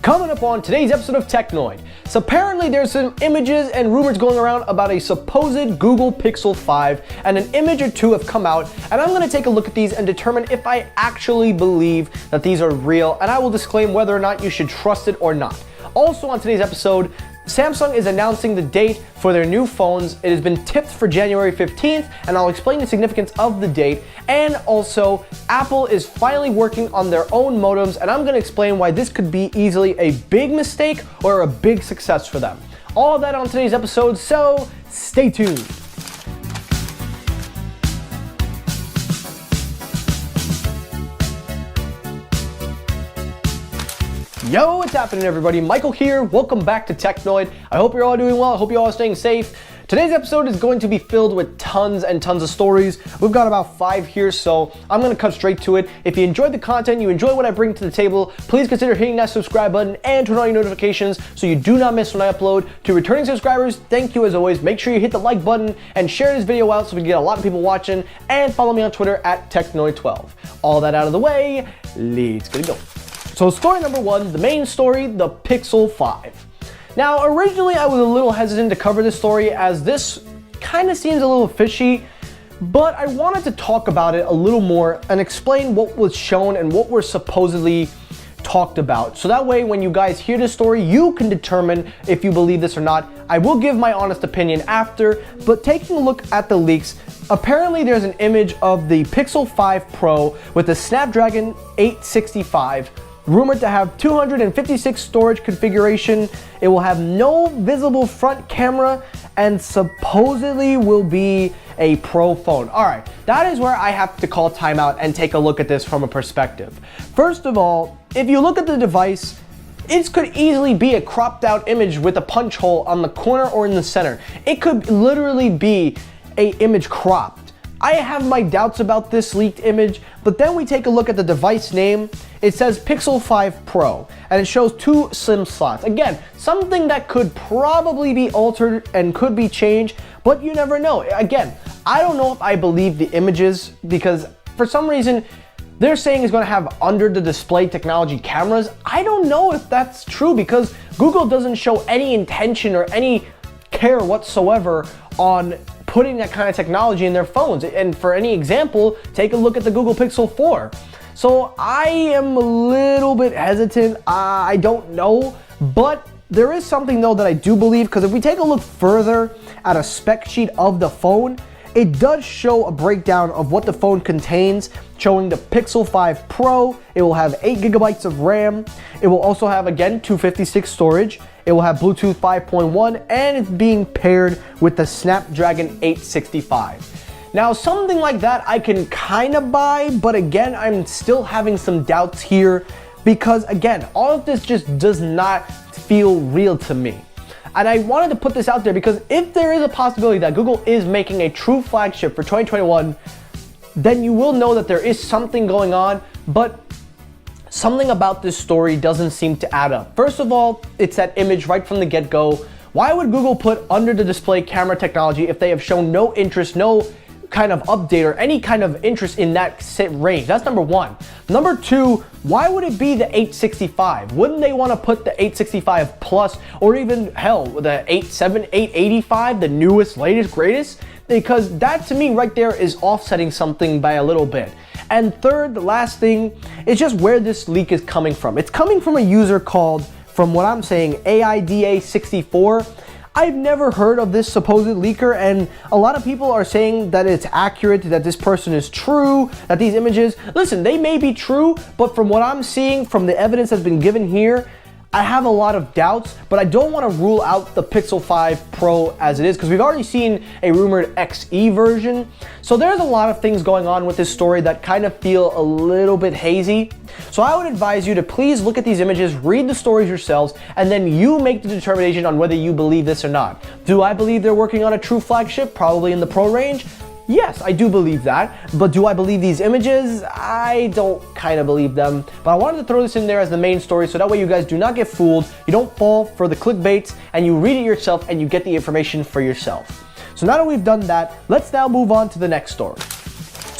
Coming up on today's episode of Technoid. So apparently there's some images and rumors going around about a supposed Google Pixel 5, and an image or two have come out, and I'm going to take a look at these and determine if I actually believe that these are real, and I will disclaim whether or not you should trust it or not. Also on today's episode, Samsung is announcing the date for their new phones. It has been tipped for January 15th, and I'll explain the significance of the date. And also, Apple is finally working on their own modems, and I'm going to explain why this could be easily a big mistake or a big success for them. All of that on today's episode, so stay tuned. Yo, what's happening everybody? Michael here. Welcome back to Technoid. I hope you're all doing well. I hope you're all staying safe. Today's episode is going to be filled with tons and tons of stories. We've got about 5 here, so I'm going to cut straight to it. If you enjoyed the content, you enjoy what I bring to the table, please consider hitting that subscribe button and turn on your notifications so you do not miss when I upload. To returning subscribers, thank you as always. Make sure you hit the like button and share this video out so we can get a lot of people watching, and follow me on Twitter at Technoid12. All that out of the way, let's get it going. So story number 1, the main story, the Pixel 5. Now originally I was a little hesitant to cover this story as this kind of seems a little fishy, but I wanted to talk about it a little more and explain what was shown and what we're supposedly talked about. So that way when you guys hear this story, you can determine if you believe this or not. I will give my honest opinion after, but taking a look at the leaks, apparently there's an image of the Pixel 5 Pro with the Snapdragon 865, rumored to have 256 storage configuration. It will have no visible front camera and supposedly will be a Pro phone. Alright, that is where I have to call timeout and take a look at this from a perspective. First of all, if you look at the device, it could easily be a cropped out image with a punch hole on the corner or in the center. It could literally be an image cropped. I have my doubts about this leaked image, but then we take a look at the device name. It says Pixel 5 Pro, and it shows 2 SIM slots. Again, something that could probably be altered and could be changed, but you never know. Again, I don't know if I believe the images because for some reason, they're saying it's going to have under the display technology cameras. I don't know if that's true because Google doesn't show any intention or any care whatsoever on putting that kind of technology in their phones. And for any example, take a look at the Google Pixel 4. So I am a little bit hesitant. I don't know, but there is something though that I do believe, because if we take a look further at a spec sheet of the phone, it does show a breakdown of what the phone contains, showing the Pixel 5 Pro. It will have 8 gigabytes of RAM. It will also have, again, 256 storage. It will have Bluetooth 5.1, and it's being paired with the Snapdragon 865. Now, something like that I can kind of buy, but again, I'm still having some doubts here because, again, all of this just does not feel real to me. And I wanted to put this out there because if there is a possibility that Google is making a true flagship for 2021, then you will know that there is something going on, but something about this story doesn't seem to add up. First of all, it's that image right from the get-go. Why would Google put under the display camera technology if they have shown no interest, no kind of update or any kind of interest in that range? That's number 1. Number 2, why would it be the 865? Wouldn't they want to put the 865 plus, or even hell, the 885, the newest, latest, greatest? Because that to me right there is offsetting something by a little bit. And third, the last thing, is just where this leak is coming from. It's coming from a user called, from what I'm saying, AIDA64. I've never heard of this supposed leaker, and a lot of people are saying that it's accurate, that this person is true, that these images, listen, they may be true, but from what I'm seeing, from the evidence that's been given here, I have a lot of doubts, but I don't want to rule out the Pixel 5 Pro as it is because we've already seen a rumored XE version. So there's a lot of things going on with this story that kind of feel a little bit hazy. So I would advise you to please look at these images, read the stories yourselves, and then you make the determination on whether you believe this or not. Do I believe they're working on a true flagship, probably in the Pro range? Yes, I do believe that, but do I believe these images? I don't kind of believe them, but I wanted to throw this in there as the main story so that way you guys do not get fooled, you don't fall for the clickbaits, and you read it yourself and you get the information for yourself. So now that we've done that, let's now move on to the next story.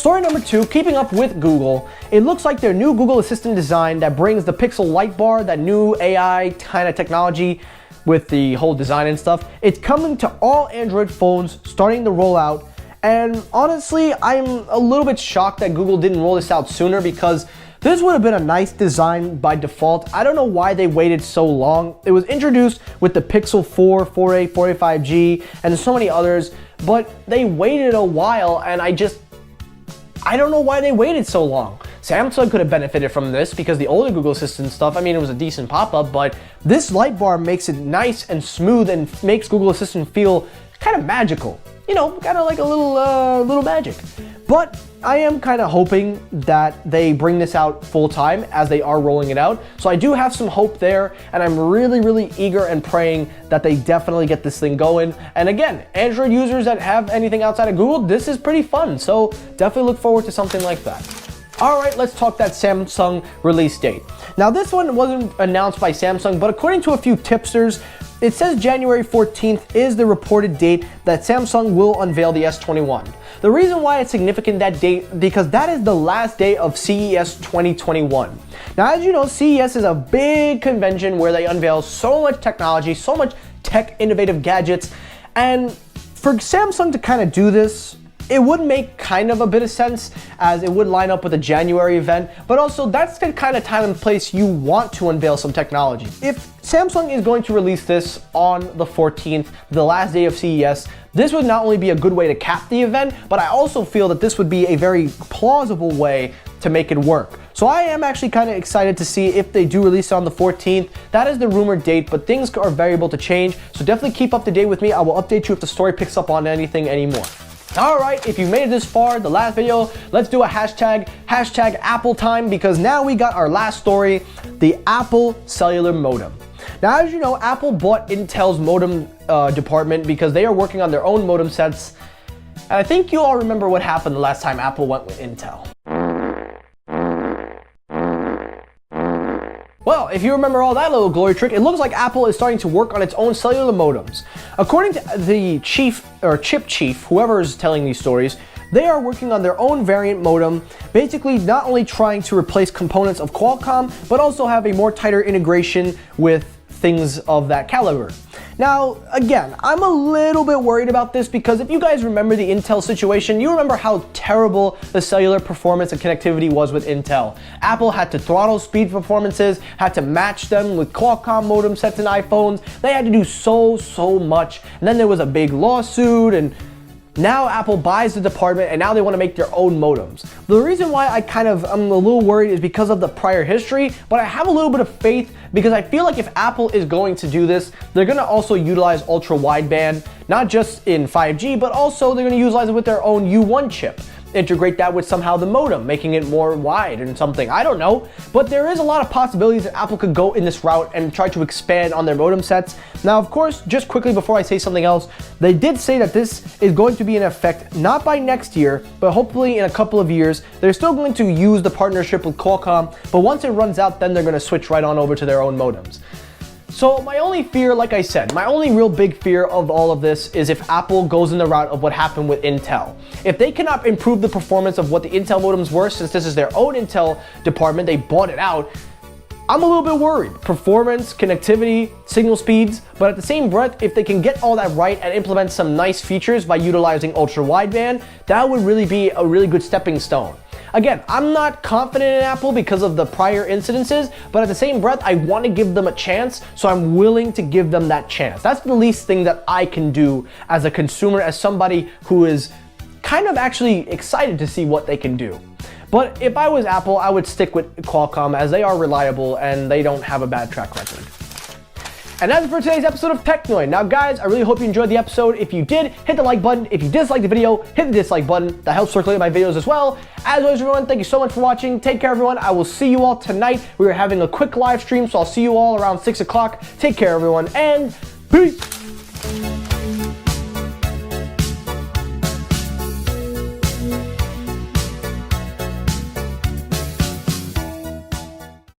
Story number 2, keeping up with Google. It looks like their new Google Assistant design that brings the Pixel light bar, that new AI kind of technology with the whole design and stuff. It's coming to all Android phones, starting to roll out. And honestly, I'm a little bit shocked that Google didn't roll this out sooner, because this would have been a nice design by default. I don't know why they waited so long. It was introduced with the Pixel 4, 4a, 4a 5G, and so many others, but they waited a while, and I don't know why they waited so long. Samsung could have benefited from this because the older Google Assistant stuff, I mean, it was a decent pop-up, but this light bar makes it nice and smooth and makes Google Assistant feel kind of magical. You know, kind of like a little magic. But I am kind of hoping that they bring this out full time as they are rolling it out. So I do have some hope there, and I'm really, really eager and praying that they definitely get this thing going. And again, Android users that have anything outside of Google, this is pretty fun. So definitely look forward to something like that. All right, let's talk that Samsung release date. Now, this one wasn't announced by Samsung, but according to a few tipsters, it says January 14th is the reported date that Samsung will unveil the S21. The reason why it's significant, that date, because that is the last day of CES 2021. Now, as you know, CES is a big convention where they unveil so much technology, so much tech innovative gadgets, and for Samsung to kind of do this, it would make kind of a bit of sense, as it would line up with a January event, but also that's the kind of time and place you want to unveil some technology. If Samsung is going to release this on the 14th, the last day of CES, this would not only be a good way to cap the event, but I also feel that this would be a very plausible way to make it work. So I am actually kind of excited to see if they do release it on the 14th. That is the rumored date, but things are variable to change, so definitely keep up to date with me. I will update you if the story picks up on anything anymore. All right, if you made it this far, the last video, let's do a hashtag Apple time, because now we got our last story, the Apple cellular modem. Now, as you know, Apple bought Intel's modem department because they are working on their own modem sets. And I think you all remember what happened the last time Apple went with Intel. Well, if you remember all that little glory trick, it looks like Apple is starting to work on its own cellular modems. According to the chip chief, whoever is telling these stories, they are working on their own variant modem, basically not only trying to replace components of Qualcomm, but also have a more tighter integration with things of that caliber. Now, again, I'm a little bit worried about this, because if you guys remember the Intel situation, you remember how terrible the cellular performance and connectivity was with Intel. Apple had to throttle speed performances, had to match them with Qualcomm modem sets in iPhones. They had to do so much. And then there was a big lawsuit, and now Apple buys the department, and now they want to make their own modems. The reason why I'm a little worried is because of the prior history, but I have a little bit of faith, because I feel like if Apple is going to do this, they're going to also utilize ultra wideband, not just in 5G, but also they're going to utilize it with their own U1 chip. Integrate that with somehow the modem, making it more wide and something, I don't know. But there is a lot of possibilities that Apple could go in this route and try to expand on their modem sets. Now, of course, just quickly before I say something else, they did say that this is going to be in effect not by next year, but hopefully in a couple of years. They're still going to use the partnership with Qualcomm, but once it runs out, then they're going to switch right on over to their own modems. So my only fear, like I said, my only real big fear of all of this is if Apple goes in the route of what happened with Intel. If they cannot improve the performance of what the Intel modems were, since this is their own Intel department, they bought it out, I'm a little bit worried. Performance, connectivity, signal speeds, but at the same breath, if they can get all that right and implement some nice features by utilizing ultra wideband, that would really be a really good stepping stone. Again, I'm not confident in Apple because of the prior incidences, but at the same breath, I want to give them a chance, so I'm willing to give them that chance. That's the least thing that I can do as a consumer, as somebody who is kind of actually excited to see what they can do. But if I was Apple, I would stick with Qualcomm, as they are reliable and they don't have a bad track record. And that's it for today's episode of Technoid. Now guys, I really hope you enjoyed the episode. If you did, hit the like button. If you disliked the video, hit the dislike button. That helps circulate my videos as well. As always, everyone, thank you so much for watching. Take care, everyone. I will see you all tonight. We are having a quick live stream, so I'll see you all around 6 o'clock. Take care, everyone, and peace.